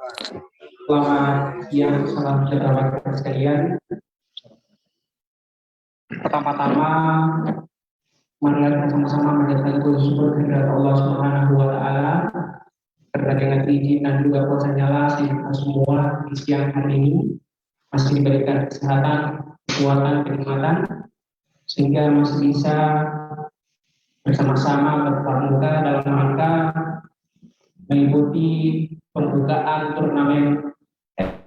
Selamat siang, salam sejahtera bagi kita sekalian. Pertama-tama, marilah kita sama-sama menjadikan puji syukur kehadirat Allah Subhanahu wa Ta'ala karena dengan izin dan juga kuasa nyala kita semua di siang hari ini masih diberikan kesehatan, kekuatan, kenikmatan sehingga masih bisa bersama-sama berpramuka dalam rangka mengikuti pembukaan turnamen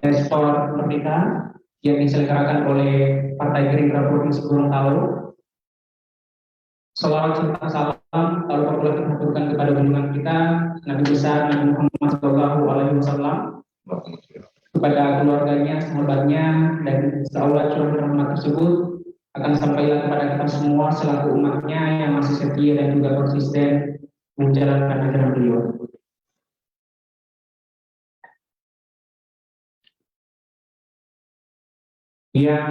e-sport Merdeka yang diselenggarakan oleh Partai Gerindra Provinsi Gorontalo. Salawat serta salam lalu pula kita haturkan kepada junjungan kita Nabi besar Nabi Muhammad SAW, kepada keluarganya, sahabatnya, dan insyaallah curah rahmat tersebut akan sampailah kepada kita semua selaku umatnya yang masih setia dan juga konsisten menjalankan ajaran beliau. Yang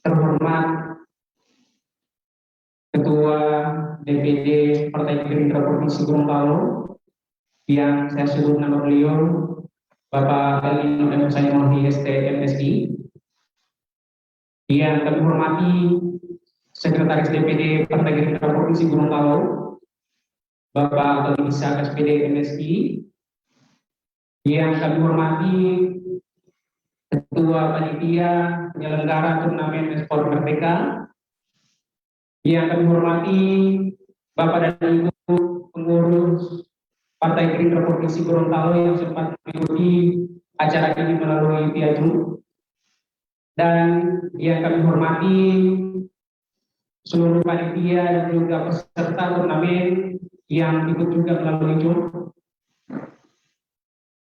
terhormat Ketua DPD Partai Gerindra Provinsi Gorontalo yang saya sebut nama beliau Bapak Elino M. Sanimohi ST.MSI, yang kami hormati Sekretaris DPD Partai Gerindra Provinsi Gorontalo Bapak Ali Isa SPD MSI, yang kami hormati Ketua Panitia Penyelenggara Turnamen e-sport Merdeka, yang kami hormati Bapak dan Ibu pengurus Partai Gerindra Provinsi Gorontalo yang sempat mengikuti acara ini melalui via Zoom, dan yang kami hormati seluruh panitia dan juga peserta turnamen yang ikut juga melalui Zoom.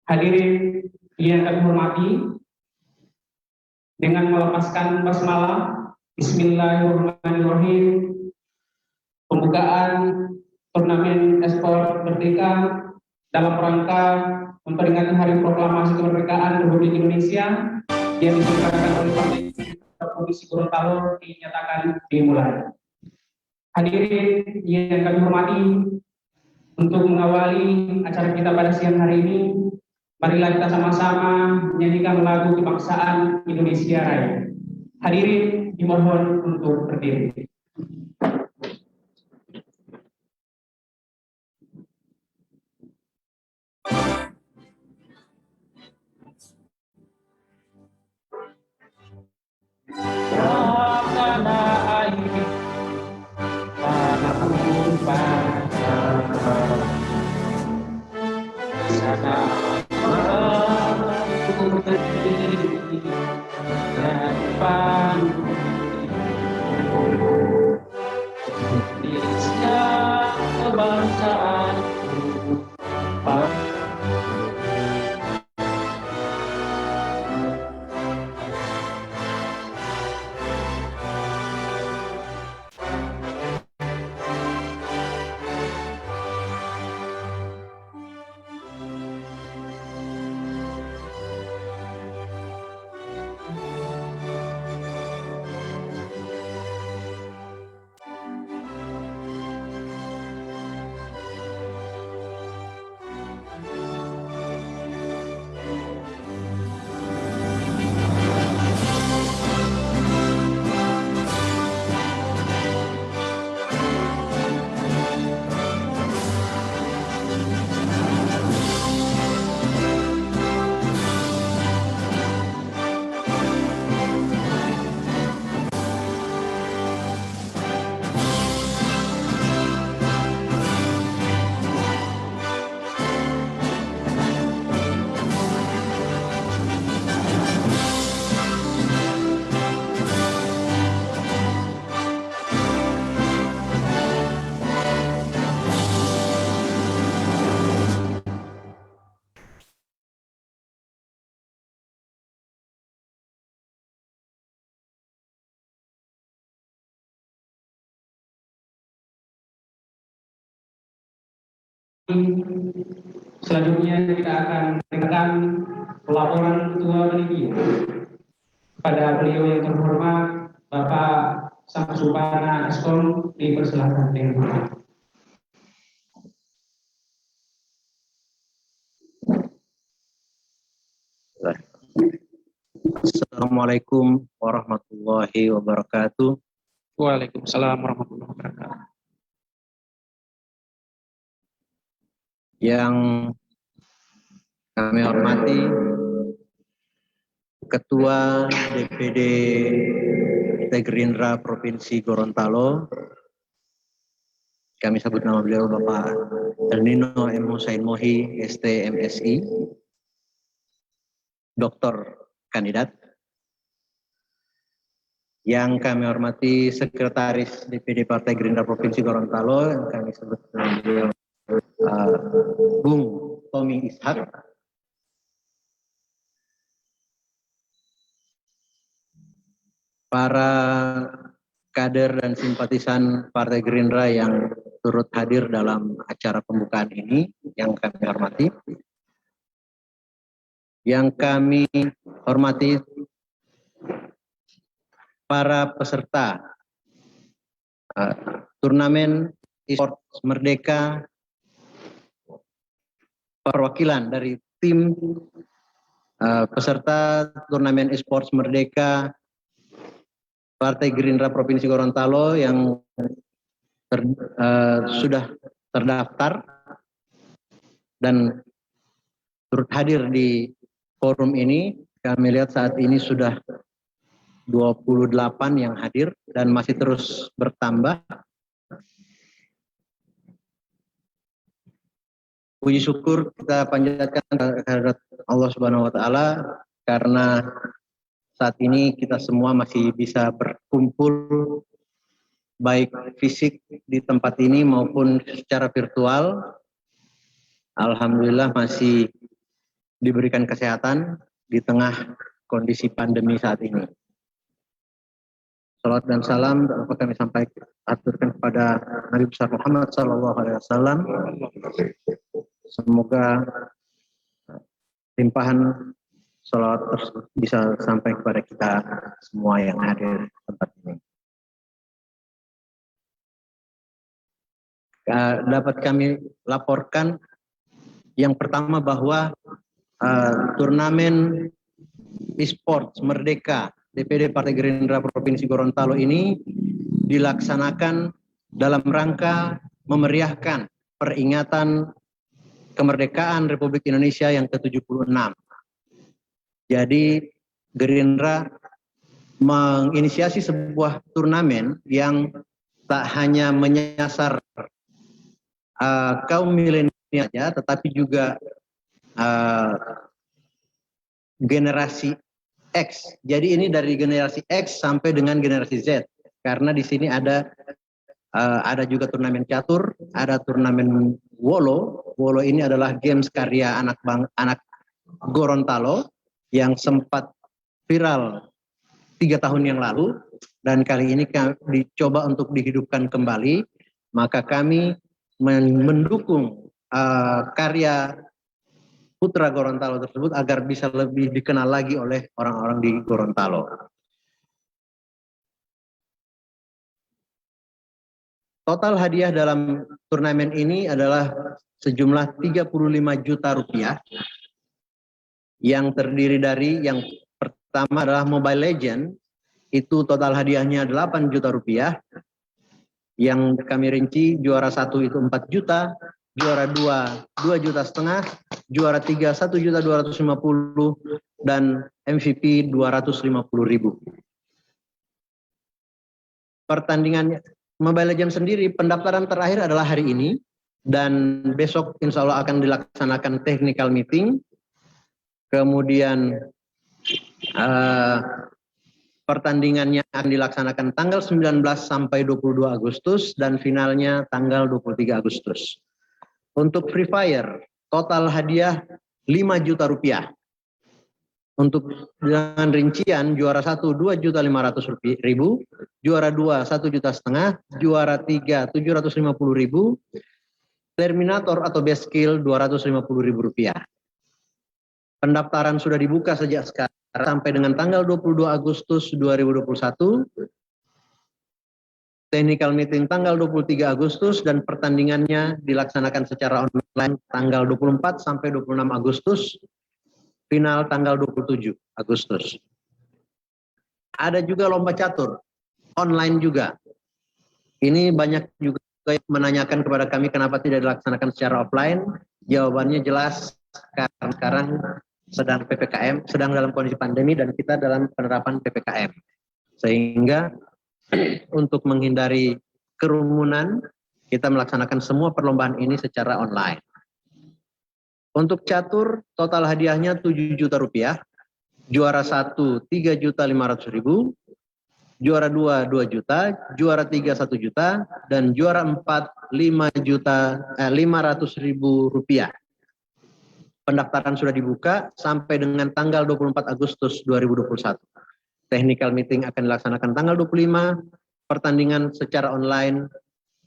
Hadirin yang kami hormati, dengan melepaskan basmalah Bismillahirrahmanirrahim, pembukaan turnamen e-sport Merdeka dalam rangka memperingati Hari Proklamasi Kemerdekaan Republik Indonesia yang diselenggarakan oleh Partai Provinsi Gorontalo dinyatakan dimulai. Hadirin yang kami hormati, untuk mengawali acara kita pada siang hari ini, marilah kita sama-sama menyanyikan lagu kebangsaan Indonesia Raya. Hadirin dimohon untuk berdiri. Selanjutnya kita akan mendengarkan laporan Ketua Panitia. Kepada beliau yang terhormat Bapak Samsupana Eskom, dipersilakan dengan hormat. Assalamualaikum warahmatullahi wabarakatuh. Waalaikumsalam warahmatullahi wabarakatuh. Yang kami hormati Ketua DPD Partai Gerindra Provinsi Gorontalo, kami sebut nama beliau Bapak El Nino M. Husain Mohi, ST MSI, Doktor Kandidat. Yang kami hormati Sekretaris DPD Partai Gerindra Provinsi Gorontalo, yang kami sebut nama beliau Bung Tommy Ishak. Para kader dan simpatisan Partai Gerindra yang turut hadir dalam acara pembukaan ini yang kami hormati. Yang kami hormati para peserta turnamen e-sports Merdeka, perwakilan dari tim peserta turnamen e-sports Merdeka Partai Gerindra Provinsi Gorontalo yang sudah terdaftar dan turut hadir di forum ini. Kami lihat saat ini sudah 28 yang hadir dan masih terus bertambah. Puji syukur kita panjatkan kehadirat Allah Subhanahu wa taala karena saat ini kita semua masih bisa berkumpul baik fisik di tempat ini maupun secara virtual. Alhamdulillah masih diberikan kesehatan di tengah kondisi pandemi saat ini. Salawat dan salam dapat kami sampaikan aturkan kepada Nabi besar Muhammad SAW. Semoga limpahan salawat tersebut bisa sampai kepada kita semua yang hadir di tempat ini. Dapat kami laporkan yang pertama bahwa turnamen e-sports Merdeka DPD Partai Gerindra Provinsi Gorontalo ini dilaksanakan dalam rangka memeriahkan peringatan kemerdekaan Republik Indonesia yang ke-76. Jadi Gerindra menginisiasi sebuah turnamen yang tak hanya menyasar kaum milenial saja, tetapi juga generasi X. Jadi ini dari generasi X sampai dengan generasi Z. Karena di sini ada juga turnamen catur, ada turnamen wolo. Wolo ini adalah games karya anak Gorontalo yang sempat viral 3 tahun yang lalu dan kali ini dicoba untuk dihidupkan kembali. Maka kami mendukung karya putra Gorontalo tersebut agar bisa lebih dikenal lagi oleh orang-orang di Gorontalo. Total hadiah dalam turnamen ini adalah sejumlah 35 juta rupiah yang terdiri dari yang pertama adalah Mobile Legends, itu total hadiahnya 8 juta rupiah. Yang kami rinci juara 1 itu 4 juta, juara 2 2,5 juta, juara 3 1.250.000 dan MVP 250.000. Pertandingan Mobile Legends sendiri pendaftaran terakhir adalah hari ini dan besok insya Allah akan dilaksanakan technical meeting. Kemudian pertandingannya akan dilaksanakan tanggal 19 sampai 22 Agustus dan finalnya tanggal 23 Agustus. Untuk Free Fire, total hadiah 5 juta rupiah. Untuk dengan rincian juara 1 2.500.000, juara 2 1,5 juta, juara 3 750.000, Terminator atau best skill 250.000 rupiah. Pendaftaran sudah dibuka sejak sekarang sampai dengan tanggal 22 Agustus 2021. Technical meeting tanggal 23 Agustus dan pertandingannya dilaksanakan secara online tanggal 24 sampai 26 Agustus. Final tanggal 27. Agustus. Ada juga lomba catur online juga. Ini banyak juga yang menanyakan kepada kami kenapa tidak dilaksanakan secara offline. Jawabannya jelas, karena sekarang sedang PPKM, sedang dalam kondisi pandemi dan kita dalam penerapan PPKM. Sehingga untuk menghindari kerumunan, kita melaksanakan semua perlombaan ini secara online. Untuk catur, total hadiahnya 7 juta rupiah. Juara 1 3.500.000, juara 2 2 juta, juara 3 1 juta, dan juara 4 5.500.000 rupiah. Pendaftaran sudah dibuka sampai dengan tanggal 24 Agustus 2021. Technical meeting akan dilaksanakan tanggal 25, pertandingan secara online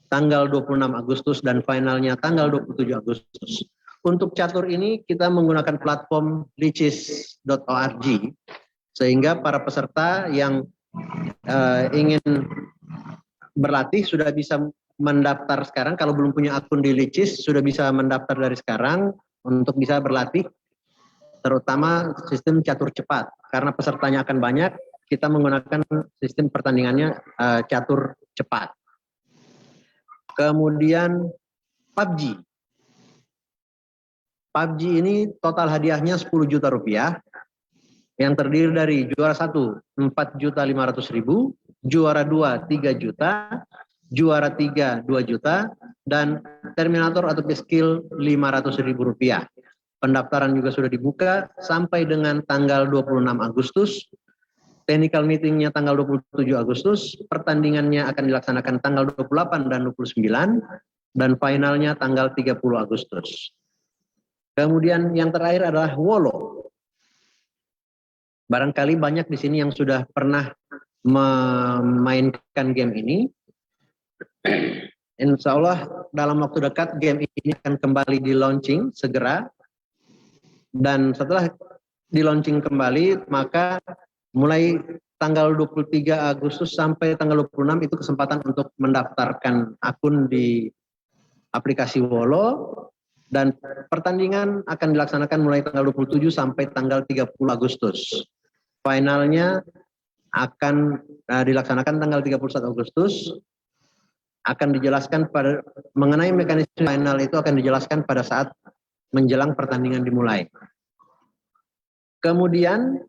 tanggal 26 Agustus, dan finalnya tanggal 27 Agustus. Untuk catur ini kita menggunakan platform licis.org, sehingga para peserta yang ingin berlatih sudah bisa mendaftar sekarang. Kalau belum punya akun di Licis, sudah bisa mendaftar dari sekarang untuk bisa berlatih, terutama sistem catur cepat. Karena pesertanya akan banyak, kita menggunakan sistem pertandingannya catur cepat. Kemudian PUBG. PUBG ini total hadiahnya 10 juta rupiah, yang terdiri dari juara 1 4.500.000, juara 2 3 juta, juara 3 2 juta, dan terminator atau skill 500.000 rupiah. Pendaftaran juga sudah dibuka sampai dengan tanggal 26 Agustus. Technical meetingnya tanggal 27 Agustus, pertandingannya akan dilaksanakan tanggal 28 dan 29, dan finalnya tanggal 30 Agustus. Kemudian yang terakhir adalah Wolo. Barangkali banyak di sini yang sudah pernah memainkan game ini. Insya Allah dalam waktu dekat game ini akan kembali di launching segera. Dan setelah di launching kembali, maka mulai tanggal 23 Agustus sampai tanggal 26 itu kesempatan untuk mendaftarkan akun di aplikasi Wolo. Dan pertandingan akan dilaksanakan mulai tanggal 27 sampai tanggal 30 Agustus. Finalnya akan dilaksanakan tanggal 31 Agustus. Akan dijelaskan pada mengenai mekanisme final itu akan dijelaskan pada saat menjelang pertandingan dimulai. Kemudian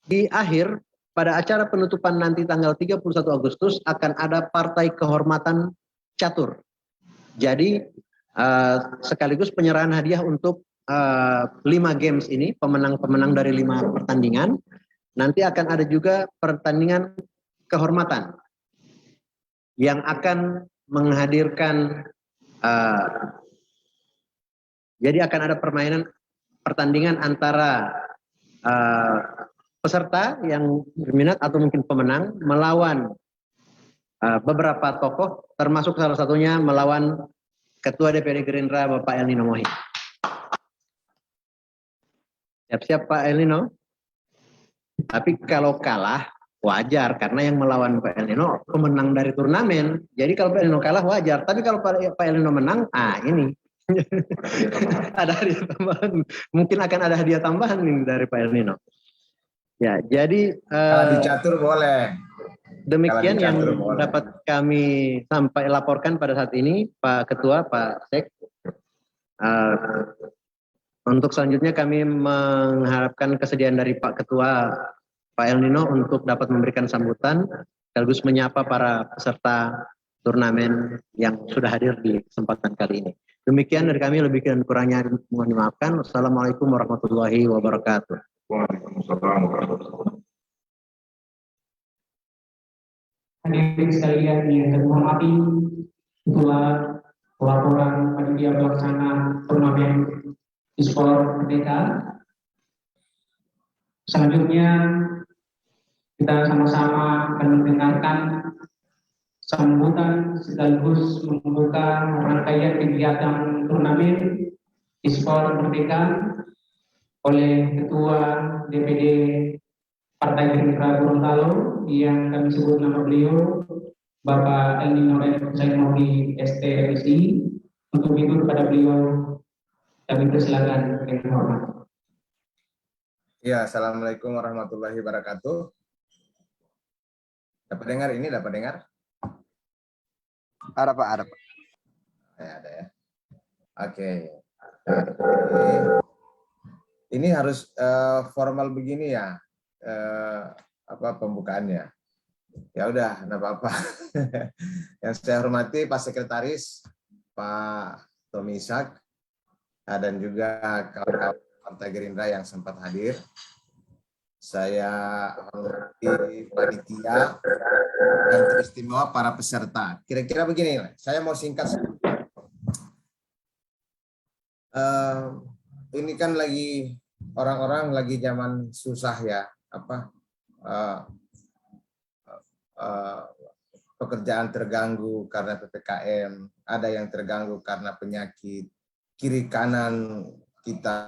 di akhir pada acara penutupan nanti tanggal 31 Agustus akan ada partai kehormatan catur. Jadi sekaligus penyerahan hadiah untuk 5 games ini, pemenang-pemenang dari 5 pertandingan. Nanti akan ada juga pertandingan kehormatan yang akan menghadirkan, jadi akan ada pertandingan antara peserta yang berminat atau mungkin pemenang melawan beberapa tokoh, termasuk salah satunya melawan Ketua DPD Gerindra Bapak El Nino Mohi. Siap-siap Pak El Nino. Tapi kalau kalah wajar, karena yang melawan Pak El Nino pemenang dari turnamen. Jadi kalau Pak El Nino kalah wajar. Tapi kalau Pak El Nino menang, ini ada hadiah tambahan. Mungkin akan ada hadiah tambahan nih dari Pak El Nino. Ya, jadi kalau dicatur boleh. Demikian yang dapat kami sampai laporkan pada saat ini, Pak Ketua, Pak Sek. Untuk selanjutnya kami mengharapkan kesediaan dari Pak Ketua, Pak El Nino, untuk dapat memberikan sambutan, sekaligus menyapa para peserta turnamen yang sudah hadir di kesempatan kali ini. Demikian dari kami, lebih dan kurangnya mohon dimaafkan. Wassalamualaikum warahmatullahi wabarakatuh. Waalaikumsalam warahmatullahi wabarakatuh. Hadirin sekalian yang kami hormati, Ketua Pelaporan Panitia Pelaksana Turnamen e-sport Merdeka. Selanjutnya kita sama-sama akan mendengarkan sambutan sekaligus membuka rangkaian kegiatan turnamen e-sport Merdeka oleh Ketua DPD Partai Gerindra Gorontalo yang kami sebut nama beliau Bapak El Nino Hussein Mohi STMSI. Untuk itu kepada beliau kami persilakan dengan hormat. Ya, Assalamualaikum warahmatullahi wabarakatuh. Dapat dengar ini? Dapat dengar? Ada Pak, ada Pak. Ada ya. Oke. Ini harus formal begini ya, apa pembukaannya. Ya udah, enggak apa-apa. Yang saya hormati Pak Sekretaris, Pak Tommy Ishak, dan juga kawan-kawan Partai Gerindra yang sempat hadir. Saya hormati panitia dan teristimewa para peserta. Kira-kira begini, saya mau singkat. Ini kan lagi orang-orang lagi zaman susah ya, apa pekerjaan terganggu karena PPKM, ada yang terganggu karena penyakit, kiri kanan kita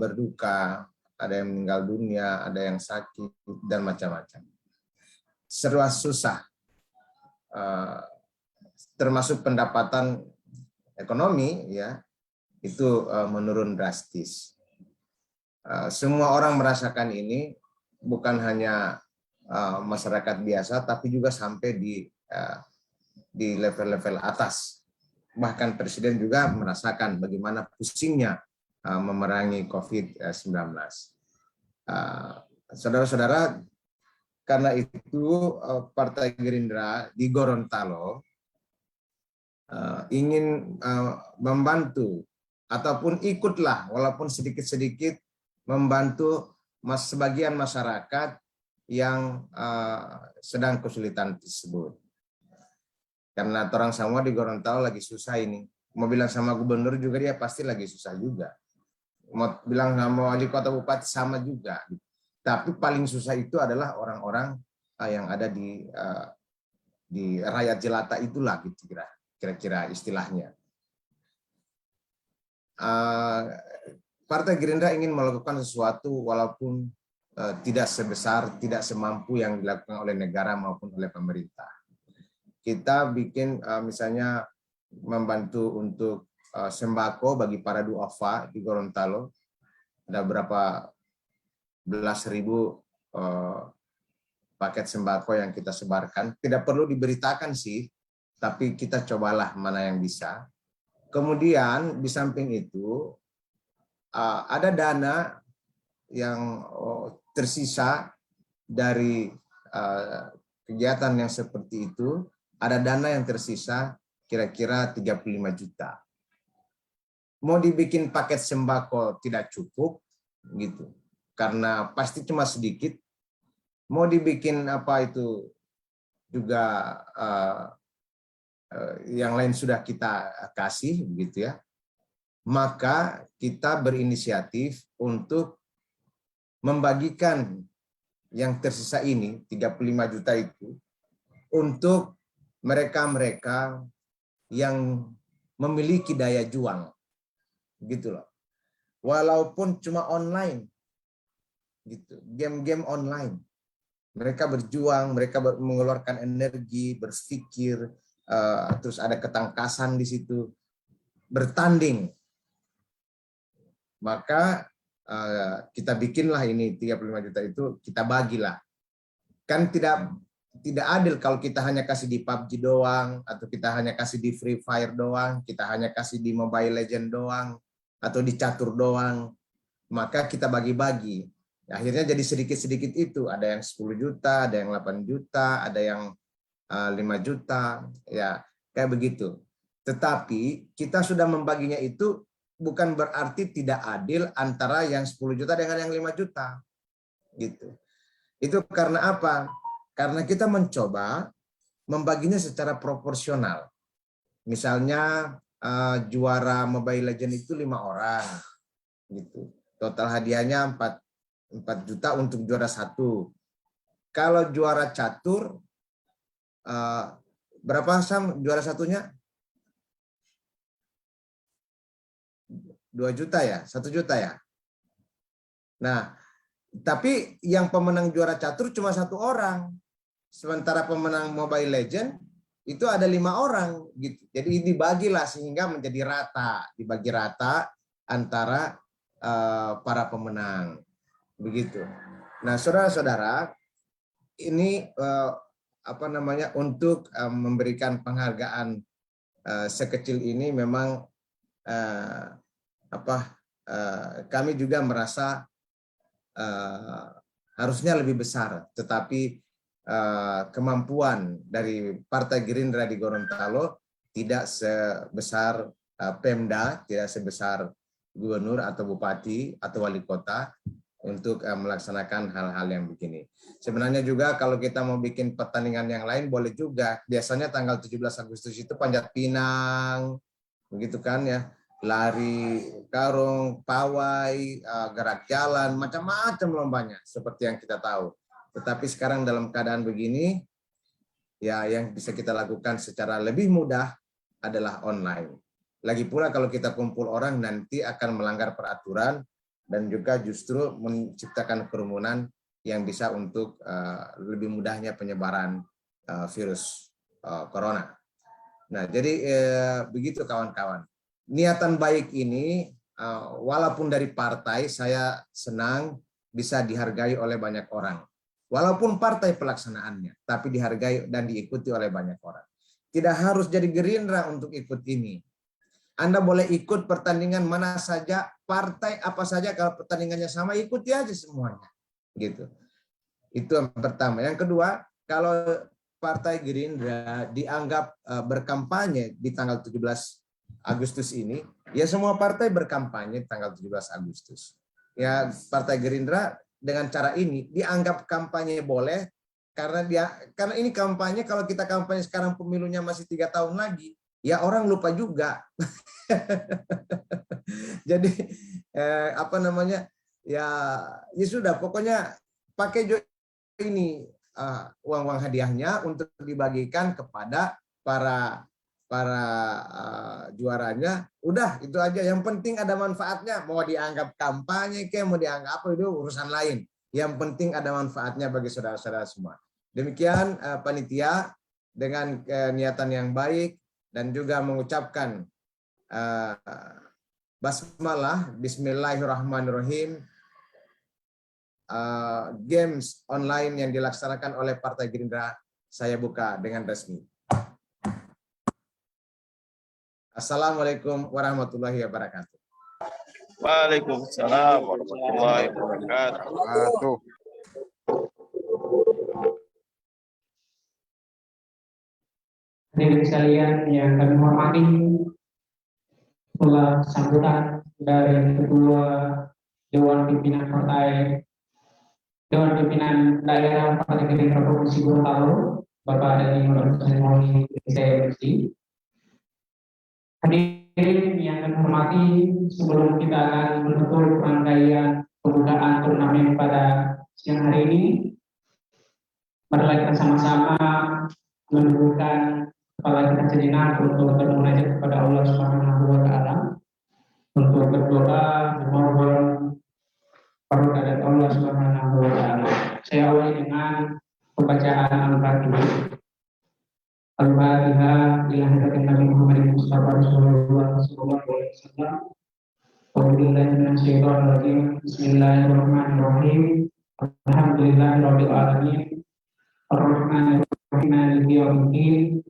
berduka, ada yang meninggal dunia, ada yang sakit dan macam-macam. Serba susah, termasuk pendapatan ekonomi ya itu menurun drastis. Semua orang merasakan ini, bukan hanya masyarakat biasa, tapi juga sampai di level-level atas. Bahkan Presiden juga merasakan bagaimana pusingnya memerangi COVID-19. Saudara-saudara, karena itu Partai Gerindra di Gorontalo ingin membantu ataupun ikutlah walaupun sedikit-sedikit membantu sebagian masyarakat yang sedang kesulitan tersebut. Karena orang semua di Gorontalo lagi susah ini. Mau bilang sama gubernur juga dia pasti lagi susah juga. Mau bilang sama wali kota bupati sama juga. Tapi paling susah itu adalah orang-orang yang ada di rakyat jelata itulah gitu kira-kira istilahnya. Partai Gerindra ingin melakukan sesuatu walaupun tidak sebesar, tidak semampu yang dilakukan oleh negara maupun oleh pemerintah. Kita bikin misalnya membantu untuk sembako bagi para duafa di Gorontalo. Ada berapa belas ribu paket sembako yang kita sebarkan. Tidak perlu diberitakan sih, tapi kita cobalah mana yang bisa. Kemudian di samping itu ada dana yang tersisa dari kegiatan yang seperti itu, ada dana yang tersisa kira-kira 35 juta. Mau dibikin paket sembako tidak cukup gitu. Karena pasti cuma sedikit. Mau dibikin apa itu juga yang lain sudah kita kasih gitu ya. Maka kita berinisiatif untuk membagikan yang tersisa ini 35 juta itu untuk mereka-mereka yang memiliki daya juang gitu loh. Walaupun cuma online gitu, game-game online. Mereka berjuang, mereka mengeluarkan energi, berpikir, terus ada ketangkasan di situ, bertanding. Maka kita bikinlah ini 35 juta itu, kita bagilah. Kan tidak adil kalau kita hanya kasih di PUBG doang, atau kita hanya kasih di Free Fire doang, kita hanya kasih di Mobile Legend doang, atau di catur doang. Maka kita bagi-bagi. Akhirnya jadi sedikit-sedikit itu. Ada yang 10 juta, ada yang 8 juta, ada yang 5 juta, ya kayak begitu. Tetapi kita sudah membaginya itu bukan berarti tidak adil antara yang 10 juta dengan yang 5 juta. Gitu. Itu karena apa? Karena kita mencoba membaginya secara proporsional. Misalnya juara Mobile Legend itu 5 orang. Gitu. Total hadiahnya 4 juta untuk juara 1. Kalau juara catur, berapa Sam juara satunya? 2 juta ya, 1 juta ya. Nah, tapi yang pemenang juara catur cuma 1 orang. Sementara pemenang Mobile Legend itu ada 5 orang gitu. Jadi dibagilah sehingga menjadi rata, dibagi rata antara para pemenang. begitu. Nah, saudara-saudara, ini untuk memberikan penghargaan sekecil ini memang kami juga merasa harusnya lebih besar, tetapi kemampuan dari Partai Gerindra di Gorontalo tidak sebesar Pemda, tidak sebesar gubernur atau bupati atau wali kota untuk melaksanakan hal-hal yang begini. Sebenarnya juga kalau kita mau bikin pertandingan yang lain boleh juga. Biasanya tanggal 17 Agustus itu panjat pinang, begitu kan ya, lari karung, pawai, gerak jalan, macam-macam lombanya seperti yang kita tahu. Tetapi sekarang dalam keadaan begini, ya yang bisa kita lakukan secara lebih mudah adalah online. Lagi pula kalau kita kumpul orang nanti akan melanggar peraturan dan juga justru menciptakan kerumunan yang bisa untuk lebih mudahnya penyebaran virus corona. Nah, jadi begitu kawan-kawan. Niatan baik ini, walaupun dari partai, saya senang bisa dihargai oleh banyak orang. Walaupun partai pelaksanaannya, tapi dihargai dan diikuti oleh banyak orang. Tidak harus jadi Gerindra untuk ikut ini. Anda boleh ikut pertandingan mana saja, partai apa saja, kalau pertandingannya sama, ikuti aja semuanya. Gitu. Itu yang pertama. Yang kedua, kalau Partai Gerindra dianggap berkampanye di tanggal 17 Agustus ini, ya semua partai berkampanye tanggal 17 Agustus. Ya, Partai Gerindra dengan cara ini dianggap kampanye boleh, karena ini kampanye. Kalau kita kampanye sekarang pemilunya masih 3 tahun lagi, ya orang lupa juga. Jadi ya sudah, pokoknya pakai ini uang-uang hadiahnya untuk dibagikan kepada para juaranya. Udah, itu aja. Yang penting ada manfaatnya. Mau dianggap kampanye mau dianggap apa, itu urusan lain. Yang penting ada manfaatnya bagi saudara-saudara semua. Demikian panitia dengan niatan yang baik dan juga mengucapkan basmalah, bismillahirrahmanirrahim. Games online yang dilaksanakan oleh Partai Gerindra saya buka dengan resmi. Assalamualaikum warahmatullahi wabarakatuh. Waalaikumsalam warahmatullahi wabarakatuh. Hadirin sekalian yang kami hormati, setelah sambutan dari Ketua Dewan Pimpinan Daerah Partai Gerindra Provinsi Gorontalo, Bapak Dhani Nurul saya bersih. Hadirin yang kami hormati, sebelum kita akan menutup rangkaian pembukaan turnamen pada siang hari ini, marilah kita sama-sama menundukkan kepala kita sejenak untuk bermunajat kepada Allah Subhanahu wa Ta'ala, untuk berdoa memohon perlindungan dari Allah Subhanahu wa Ta'ala. Saya awali dengan pembacaan Al-Fatihah. Al-Fatihah ila hadratin Nabi Muhammad Mustafa Rasulullah sallallahu alaihi wasallam. Wabillahi minasyaitonir rajim. Bismillahirrahmanirrahim. Alhamdulillahirabbil alamin. Ar-Rahmanir Rahim. Maliki yaumiddin.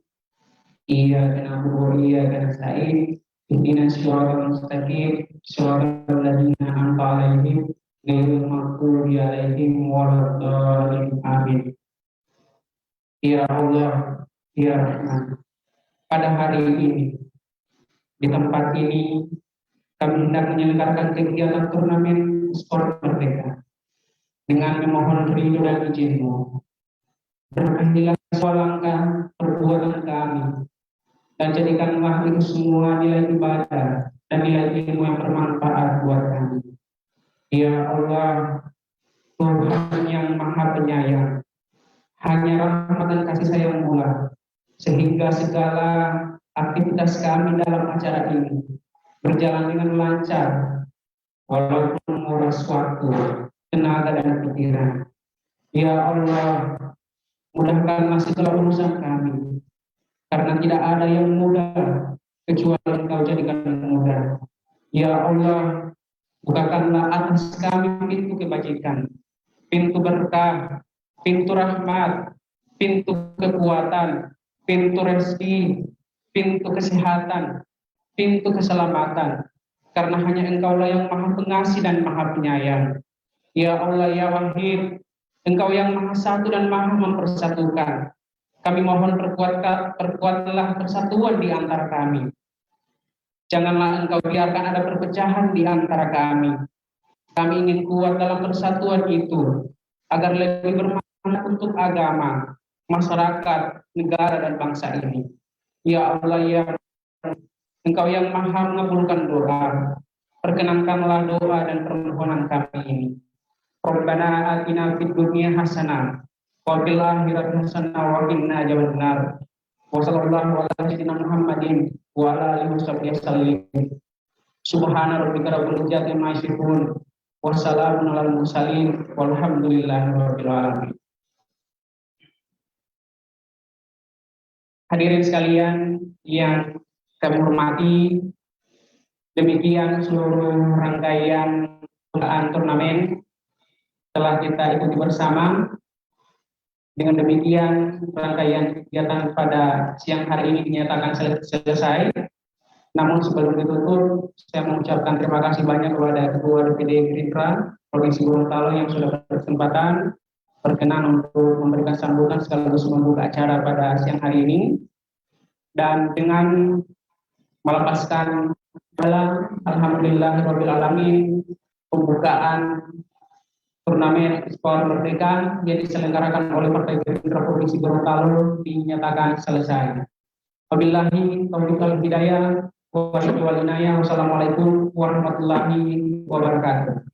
Iyyaka na'budu wa iyyaka nasta'in. Ihdinas siratal mustaqim. Siratal ladzina an'amta 'alaihim ghairil maghdubi 'alaihim waladdallin. Amin. Ya Allah, ya Rahman, pada hari ini di tempat ini kami hendak menyelenggarakan kegiatan turnamen sport merdeka dengan memohon ridho dan izin-Mu. Berkahnilah semua langkah perbuatan kami dan jadikanlah itu semua nilai ibadah dan nilai ilmu yang bermanfaat buat kami. Ya Allah, Tuhan yang Maha Penyayang, hanya rahmat dan kasih sayang mula sehingga segala aktivitas kami dalam acara ini berjalan dengan lancar walaupun menguras waktu, tenaga dan pikiran. Ya Allah, mudahkanlah segala urusan kami, karena tidak ada yang mudah kecuali Engkau jadikan mudah. Ya Allah, Bukakanlah atas kami pintu kebajikan, pintu berkah, pintu rahmat, pintu kekuatan, pintu rezeki, pintu kesehatan, pintu keselamatan. Karena hanya Engkaulah yang Maha Pengasih dan Maha Penyayang. Ya Allah, ya Wahid, Engkau yang Maha Satu dan Maha Mempersatukan. Kami mohon perkuatlah persatuan di antara kami. Janganlah Engkau biarkan ada perpecahan di antara kami. Kami ingin kuat dalam persatuan itu, agar lebih bermanfaat untuk agama, masyarakat, negara, dan bangsa ini. Ya Allah, ya Engkau yang Maha mengabulkan doa, perkenankanlah doa dan permohonan kami ini. Rabbana atina fid dunya hasanah wa fil akhirati hasanah wa qina adzabannar. Wa sallallahu ala sayyidina Muhammadin wa ala alihi wasallam. Subhana rabbika rabbil izzati amma yasifun wa salamun alal mursalin walhamdulillahi rabbil alamin. Hadirin sekalian yang kami hormati, demikian seluruh rangkaian turnamen telah kita ikuti bersama. Dengan demikian rangkaian kegiatan pada siang hari ini dinyatakan selesai. Namun sebelum ditutup, saya mengucapkan terima kasih banyak kepada Ketua DPD Gerindra Provinsi Gorontalo yang sudah berkesempatan berkenan untuk memberikan sambutan sekaligus membuka acara pada siang hari ini. Dan dengan melepaskan alhamdulillahirabbil alamin, pembukaan turnamen e-sport Merdeka yang diselenggarakan oleh Partai Gerindra Provinsi Gorontalo dinyatakan selesai. Wabillahi taufiq wal hidayah. Wassalamualaikum warahmatullahi wabarakatuh.